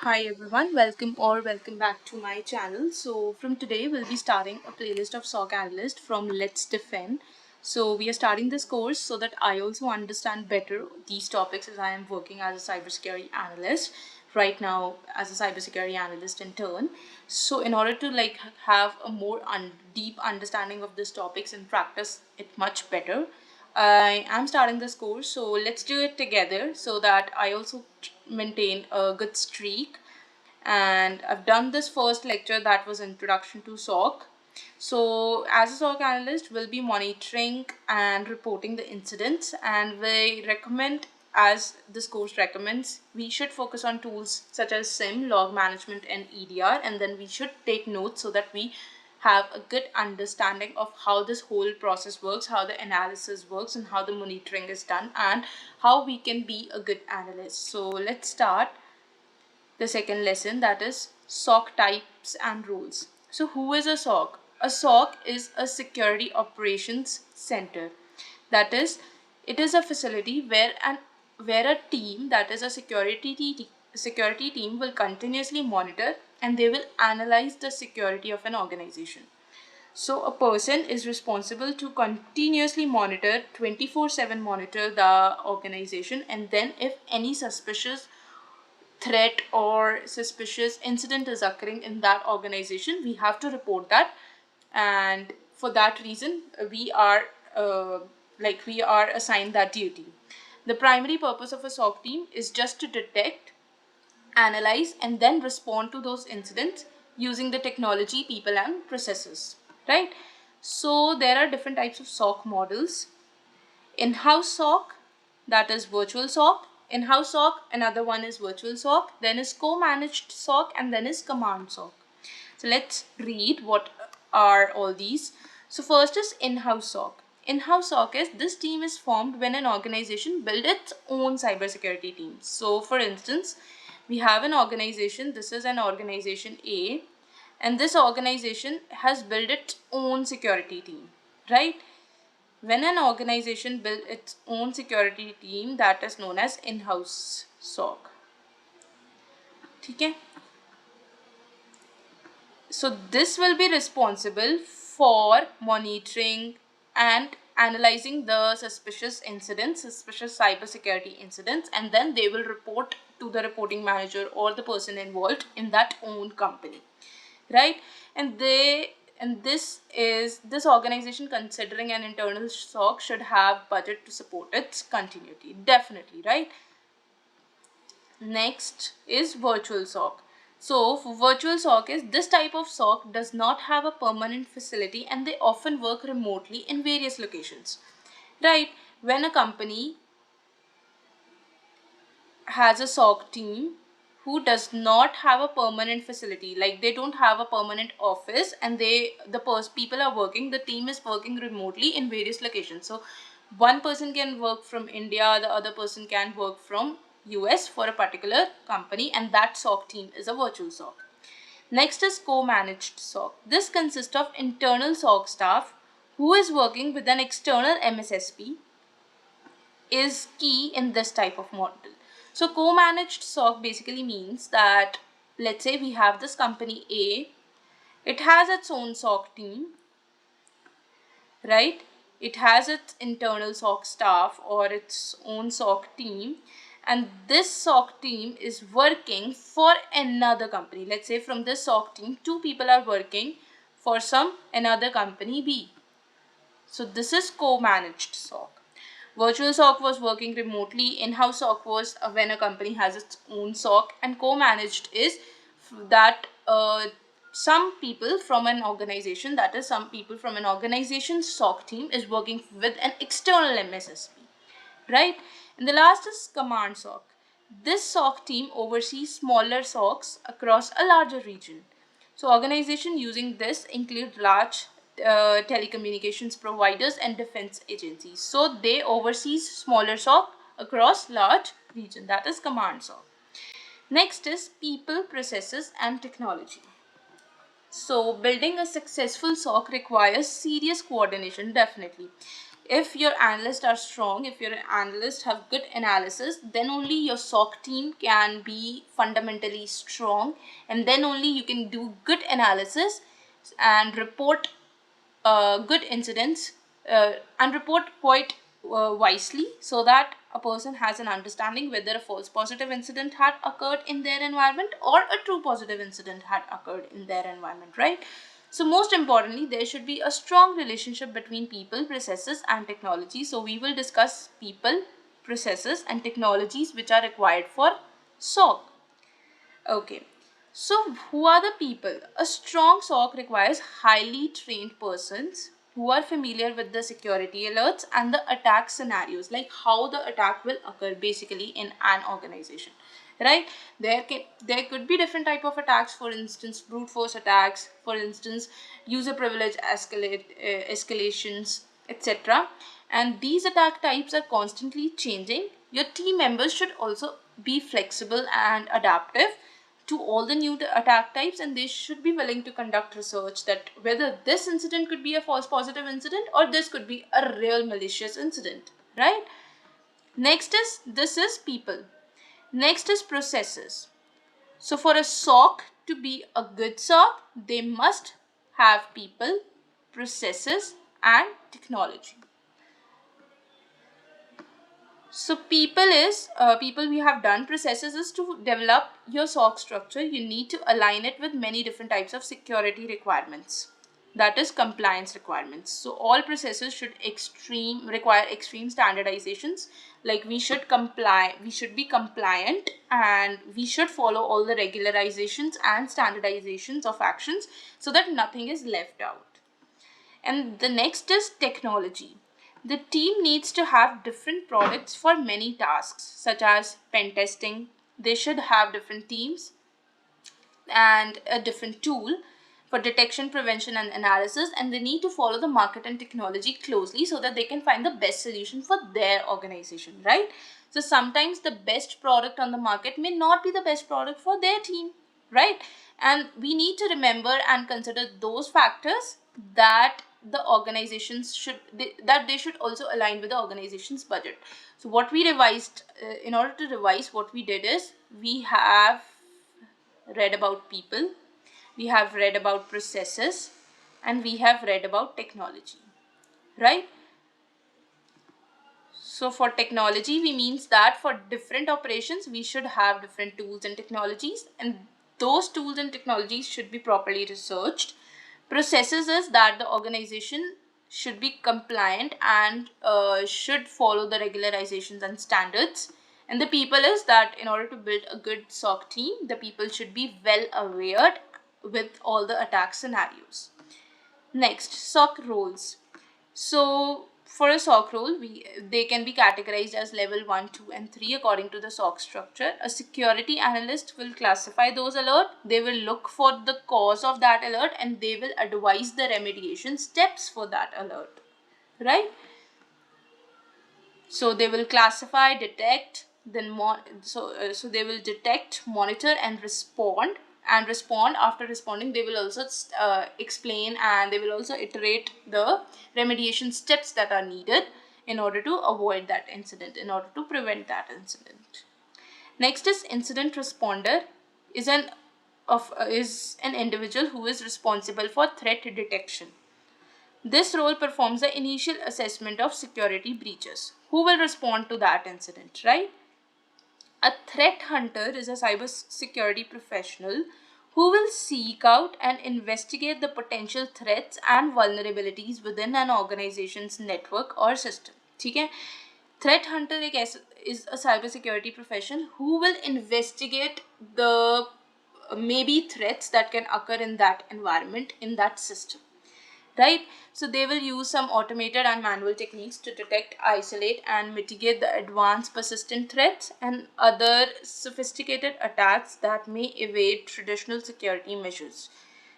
Hi everyone, welcome back to my channel. So from today we'll be starting a playlist of SOC Analyst from Let's Defend. So we are starting this course so that I also understand better these topics as I am working as a cybersecurity analyst right now as a cybersecurity analyst in turn. So in order to have a more deep understanding of these topics and practice it much better, I am starting this course, so let's do it together so that I also maintain a good streak. And I've done this first lecture that was Introduction to SOC. So as a SOC analyst, we'll be monitoring and reporting the incidents, and we recommend, as this course recommends, we should focus on tools such as SIEM, log management, and EDR, and then we should take notes so that we have a good understanding of how this whole process works, how the analysis works, and how the monitoring is done, and how we can be a good analyst. So let's start the second lesson, that is SOC types and roles. So who is a SOC? A SOC is a security operations center. That is, it is a facility where a team, that is a security team, will continuously monitor and they will analyze the security of an organization. So a person is responsible to continuously monitor, 24/7 monitor the organization, and then if any suspicious threat or suspicious incident is occurring in that organization, we have to report that. And for that reason, we are assigned that duty. The primary purpose of a SOC team is just to detect, analyze, and then respond to those incidents using the technology, people, and processes, right? So there are different types of SOC models. In-house SOC, that is virtual SOC. In-house SOC, another one is virtual SOC, then is co-managed SOC, and then is command SOC. So let's read what are all these. So first is in-house SOC. In-house SOC is, this team is formed when an organization builds its own cybersecurity teams. So for instance, we have an organization, this is an organization A, and this organization has built its own security team, right? When an organization builds its own security team, that is known as in-house SOC. Okay? So this will be responsible for monitoring and analyzing the suspicious incidents, suspicious cybersecurity incidents, and then they will report to the reporting manager or the person involved in that own company, right? This organization, considering an internal SOC, should have budget to support its continuity, definitely, right? Next is virtual SOC. So for virtual SOC is, this type of SOC does not have a permanent facility and they often work remotely in various locations, right? When a company has a SOC team who does not have a permanent facility, like they don't have a permanent office, and people are working, the team is working remotely in various locations. So one person can work from India, the other person can work from US for a particular company, and that SOC team is a virtual SOC. Next is co-managed SOC. This consists of internal SOC staff who is working with an external MSSP, is key in this type of model. So co-managed SOC basically means that, let's say we have this company A, it has its own SOC team, right? It has its internal SOC staff or its own SOC team, and this SOC team is working for another company. Let's say from this SOC team, two people are working for another company B. So this is co-managed SOC. Virtual SOC was working remotely. In-house SOC was when a company has its own SOC, and co-managed is that some people from an organization, that is some people from an organization's SOC team is working with an external MSSP, right? And the last is command SOC. This SOC team oversees smaller SOCs across a larger region. So organizations using this include large telecommunications providers and defense agencies. So they oversees smaller SOC across large region. That is command SOC. Next is people, processes, and technology. So building a successful SOC requires serious coordination, definitely. if your analysts are strong, if your analysts have good analysis, then only your SOC team can be fundamentally strong, and then only you can do good analysis and report good incidents and report quite wisely, so that a person has an understanding whether a false positive incident had occurred in their environment or a true positive incident had occurred in their environment, right? So most importantly, there should be a strong relationship between people, processes and technology. So we will discuss people, processes and technologies which are required for SOC. Okay, so who are the people? A strong SOC requires highly trained persons who are familiar with the security alerts and the attack scenarios, like how the attack will occur basically in an organization, right? There could be different type of attacks, for instance brute force attacks, for instance user privilege escalations, etc. And these attack types are constantly changing. Your team members should also be flexible and adaptive to all the new attack types, and they should be willing to conduct research that whether this incident could be a false positive incident or this could be a real malicious incident, right? Next is, this is people. Next is processes. So for a SOC to be a good SOC, they must have people, processes and technology. So people we have done. Processes is to develop your SOC structure. You need to align it with many different types of security requirements. That is compliance requirements. So all processes should require extreme standardizations. Like we should be compliant, and we should follow all the regularizations and standardizations of actions so that nothing is left out. And the next is technology. The team needs to have different products for many tasks, such as pen testing. They should have different teams and a different tool for detection, prevention and analysis, and they need to follow the market and technology closely so that they can find the best solution for their organization, right? So sometimes the best product on the market may not be the best product for their team, right? And we need to remember and consider those factors, that the organizations that they should also align with the organization's budget. So what we revised, in order to revise, what we did is we have read about people, we have read about processes, and we have read about technology, right? So for technology, we means that for different operations, we should have different tools and technologies, and those tools and technologies should be properly researched. Processes is that the organization should be compliant and should follow the regularizations and standards. And the people is that in order to build a good SOC team, the people should be well aware with all the attack scenarios. Next, SOC roles. So for a SOC role, they can be categorized as level 1, 2 and 3 according to the SOC structure. A security analyst will classify those alerts. They will look for the cause of that alert and they will advise the remediation steps for that alert, right? So they will classify, detect, then so they will detect, monitor and respond. And respond, after responding they will also explain, and they will also iterate the remediation steps that are needed in order to avoid that incident, in order to prevent that incident. Next is incident responder. Is an individual who is responsible for threat detection. This role performs the initial assessment of security breaches. Who will respond to that incident, right? A threat hunter is a cybersecurity professional who will seek out and investigate the potential threats and vulnerabilities within an organization's network or system. Okay? Threat hunter is a cybersecurity profession who will investigate the maybe threats that can occur in that environment, in that system, right? So they will use some automated and manual techniques to detect, isolate and mitigate the advanced persistent threats and other sophisticated attacks that may evade traditional security measures.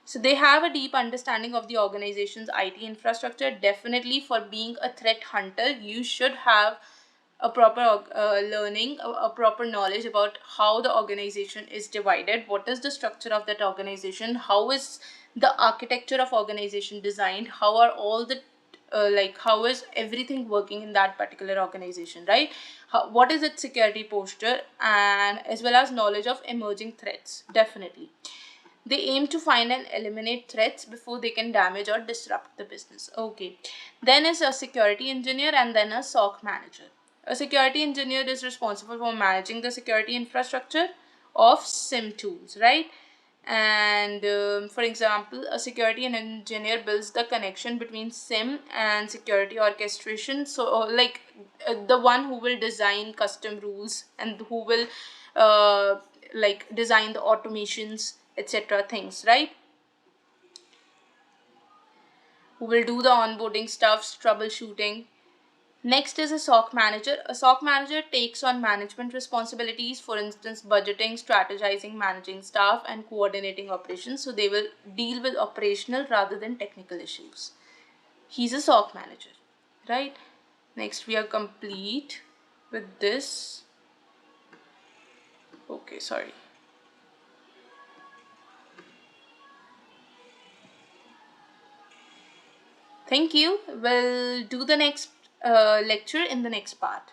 So they have a deep understanding of the organization's IT infrastructure. Definitely for being a threat hunter, you should have a proper learning, a proper knowledge about how the organization is divided, what is the structure of that organization, how is the architecture of organization designed, how are all the like how is everything working in that particular organization, right? What is its security posture, and as well as knowledge of emerging threats. Definitely they aim to find and eliminate threats before they can damage or disrupt the business. Okay, then is a security engineer, and then a SOC manager. A security engineer is responsible for managing the security infrastructure of SIM tools, right? And for example, a security engineer builds the connection between SIM and security orchestration. So the one who will design custom rules, and who will like design the automations, etc. things, right? Who will do the onboarding stuffs, troubleshooting. Next is a SOC manager. A SOC manager takes on management responsibilities, for instance, budgeting, strategizing, managing staff, and coordinating operations. So they will deal with operational rather than technical issues. He's a SOC manager, right? Next, we are complete with this. Okay, sorry. Thank you. We'll do the next lecture in the next part.